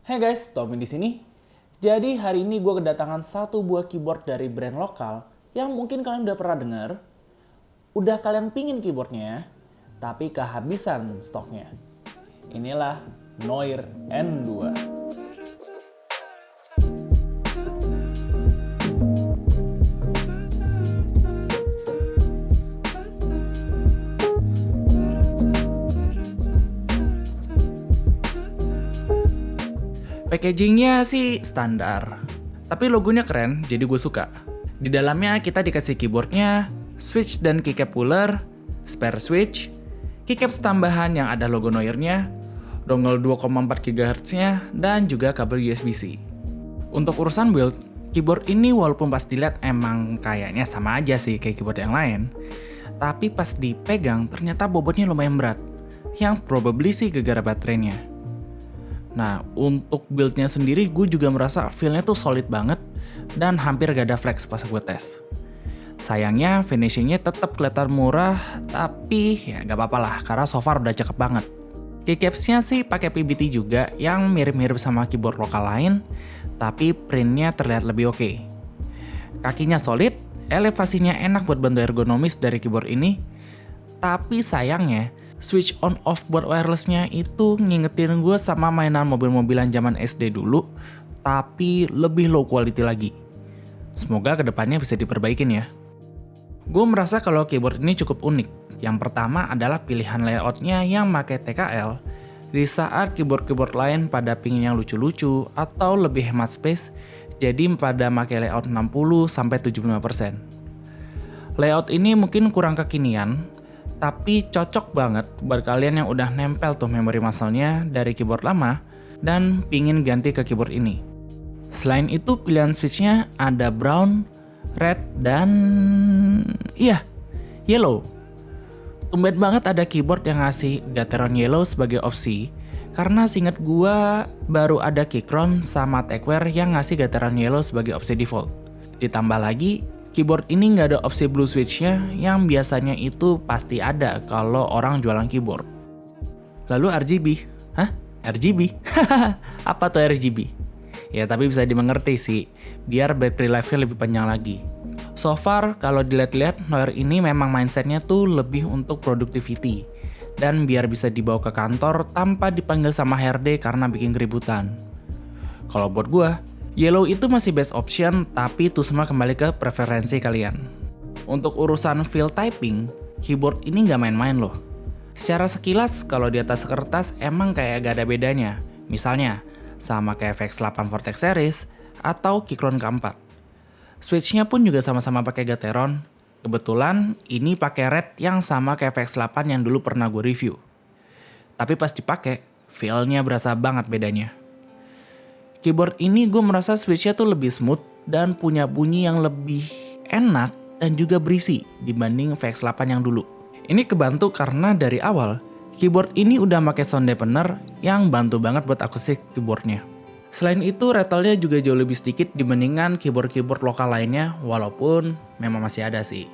Hey guys, Tommy di sini. Jadi hari ini gue kedatangan satu buah keyboard dari brand lokal yang mungkin kalian udah pernah dengar. Udah kalian pingin keyboardnya, tapi kehabisan stoknya. Inilah Noir N2. Packagingnya sih standar, tapi logonya keren, jadi gue suka. Di dalamnya kita dikasih keyboardnya, switch dan keycap puller, spare switch, keycaps tambahan yang ada logo Noirnya, dongle 2,4 GHz-nya, dan juga kabel USB-C. Untuk urusan build, keyboard ini walaupun pas dilihat emang kayaknya sama aja sih kayak keyboard yang lain, tapi pas dipegang ternyata bobotnya lumayan berat, yang probably sih gara-gara baterainya. Nah, untuk build-nya sendiri gue juga merasa feel-nya tuh solid banget dan hampir gak ada flex pas gue tes. Sayangnya finishing-nya tetap kelihatan murah, tapi ya gak apa-apa lah karena so far udah cakep banget. Keycaps-nya sih pakai PBT juga yang mirip-mirip sama keyboard lokal lain, tapi print-nya terlihat lebih oke. Kakinya solid, elevasinya enak buat bantu ergonomis dari keyboard ini, tapi sayangnya switch on off buat wirelessnya itu ngingetin gue sama mainan mobil-mobilan zaman SD dulu, tapi lebih low quality lagi. Semoga kedepannya bisa diperbaikin ya. Gue merasa kalau keyboard ini cukup unik. Yang pertama adalah pilihan layoutnya yang pakai TKL, di saat keyboard-keyboard lain pada pingin yang lucu-lucu atau lebih hemat space, jadi pada pakai layout 60-75%. Layout ini mungkin kurang kekinian, tapi cocok banget buat kalian yang udah nempel tuh memori muscle-nya dari keyboard lama dan pingin ganti ke keyboard ini. Selain itu pilihan switch-nya ada brown, red, dan yellow. Tumben banget ada keyboard yang ngasih Gateron Yellow sebagai opsi, karena seinget gua baru ada Keychron sama Techwear yang ngasih Gateron Yellow sebagai opsi default. Ditambah lagi, keyboard ini nggak ada opsi blue switch-nya yang biasanya itu pasti ada kalau orang jualan keyboard. Lalu RGB. Hah? RGB? Apa tuh RGB? Ya tapi bisa dimengerti sih, biar battery life-nya lebih panjang lagi. So far, kalau dilihat-lihat, Noir ini memang mindset-nya tuh lebih untuk productivity. Dan biar bisa dibawa ke kantor tanpa dipanggil sama HRD karena bikin keributan. Kalau buat gua, Yellow itu masih best option, tapi itu semua kembali ke preferensi kalian. Untuk urusan feel typing, keyboard ini nggak main-main loh. Secara sekilas, kalau di atas kertas emang kayak gak ada bedanya. Misalnya, sama kayak VX8 Vortex Series atau Keychron K4. Switch-nya pun juga sama-sama pakai Gateron. Kebetulan, ini pakai red yang sama kayak VX8 yang dulu pernah gue review. Tapi pas dipakai, feel-nya berasa banget bedanya. Keyboard ini gue merasa switch-nya tuh lebih smooth dan punya bunyi yang lebih enak dan juga berisi dibanding VX8 yang dulu. Ini kebantu karena dari awal, keyboard ini udah pakai sound dampener yang bantu banget buat akustik keyboardnya. Selain itu, rattle-nya juga jauh lebih sedikit dibandingkan keyboard-keyboard lokal lainnya, walaupun memang masih ada sih.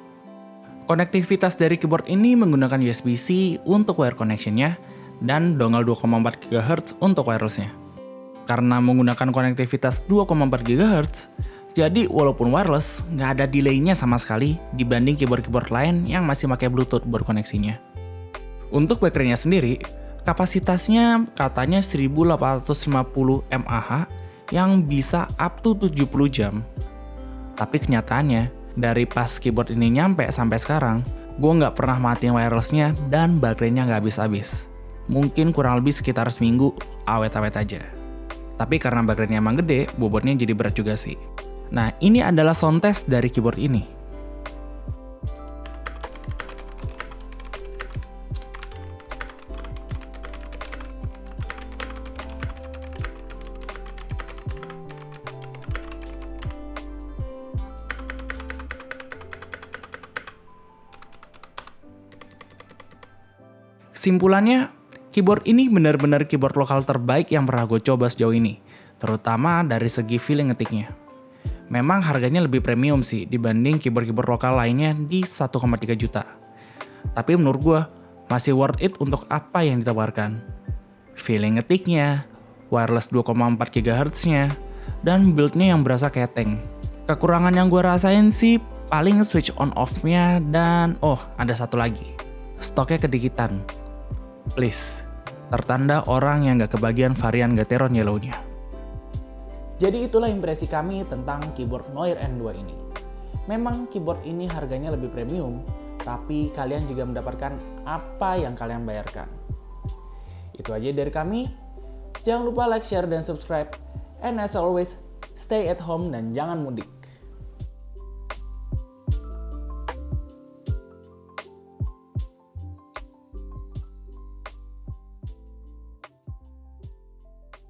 Konektivitas dari keyboard ini menggunakan USB-C untuk wire connection-nya dan dongle 2,4 GHz untuk wireless-nya. Karena menggunakan konektivitas 2,4 GHz, jadi walaupun wireless, nggak ada delay-nya sama sekali dibanding keyboard-keyboard lain yang masih pakai Bluetooth buat koneksinya. Untuk baterainya sendiri, kapasitasnya katanya 1850 mAh yang bisa up to 70 jam. Tapi kenyataannya, dari pas keyboard ini nyampe sampai sekarang, gue nggak pernah matiin wireless-nya dan baterainya nggak habis-habis. Mungkin kurang lebih sekitar seminggu, awet-awet aja. Tapi karena baterainya emang gede, bobotnya jadi berat juga sih. Nah, ini adalah sound test dari keyboard ini. Kesimpulannya, keyboard ini benar-benar keyboard lokal terbaik yang pernah gue coba sejauh ini, terutama dari segi feeling ngetiknya. Memang harganya lebih premium sih dibanding keyboard-keyboard lokal lainnya di 1,3 juta. Tapi menurut gue, masih worth it untuk apa yang ditawarkan. Feeling ngetiknya, wireless 2,4 GHz-nya, dan build-nya yang berasa kayak tank. Kekurangan yang gue rasain sih paling switch on off-nya dan ada satu lagi. Stoknya kedikitan. Please, tertanda orang yang gak kebagian varian Gateron Yellow-nya. Jadi itulah impresi kami tentang keyboard Noir N2 ini. Memang keyboard ini harganya lebih premium, tapi kalian juga mendapatkan apa yang kalian bayarkan. Itu aja dari kami. Jangan lupa like, share, dan subscribe. And as always, stay at home dan jangan mudik.